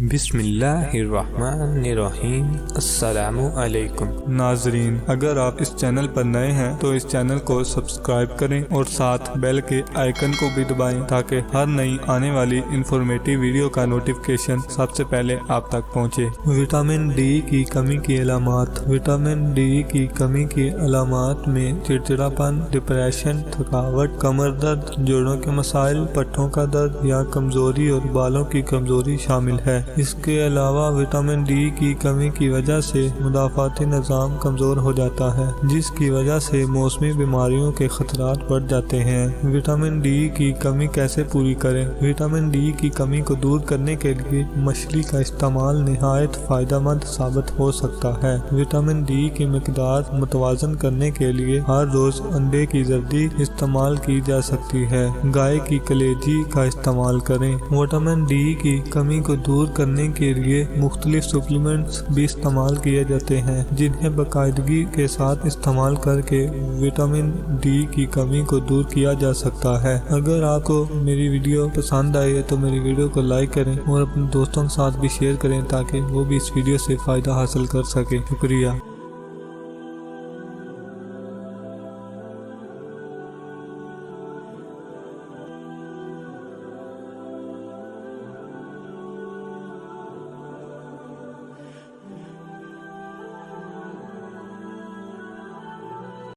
بسم اللہ الرحمن الرحیم۔ السلام علیکم ناظرین، اگر آپ اس چینل پر نئے ہیں تو اس چینل کو سبسکرائب کریں اور ساتھ بیل کے آئیکن کو بھی دبائیں تاکہ ہر نئی آنے والی انفارمیٹیو ویڈیو کا نوٹیفیکیشن سب سے پہلے آپ تک پہنچے۔ وٹامن ڈی کی کمی کی علامات۔ وٹامن ڈی کی کمی کی علامات میں چڑچڑاپن، ڈپریشن، تھکاوٹ، کمر درد، جوڑوں کے مسائل، پٹھوں کا درد یا کمزوری اور بالوں کی کمزوری شامل ہے۔ اس کے علاوہ وٹامن ڈی کی کمی کی وجہ سے مدافعتی نظام کمزور ہو جاتا ہے، جس کی وجہ سے موسمی بیماریوں کے خطرات بڑھ جاتے ہیں۔ وٹامن ڈی کی کمی کیسے پوری کریں؟ وٹامن ڈی کی کمی کو دور کرنے کے لیے مچھلی کا استعمال نہایت فائدہ مند ثابت ہو سکتا ہے۔ وٹامن ڈی کی مقدار متوازن کرنے کے لیے ہر روز انڈے کی زردی استعمال کی جا سکتی ہے۔ گائے کی کلیجی کا استعمال کریں۔ وٹامن ڈی کی کمی کو دور کرنے کے لیے مختلف سپلیمنٹس بھی استعمال کیے جاتے ہیں، جنہیں باقاعدگی کے ساتھ استعمال کر کے وٹامن ڈی کی کمی کو دور کیا جا سکتا ہے۔ اگر آپ کو میری ویڈیو پسند آئی ہے تو میری ویڈیو کو لائک کریں اور اپنے دوستوں کے ساتھ بھی شیئر کریں تاکہ وہ بھی اس ویڈیو سے فائدہ حاصل کر سکیں۔ شکریہ۔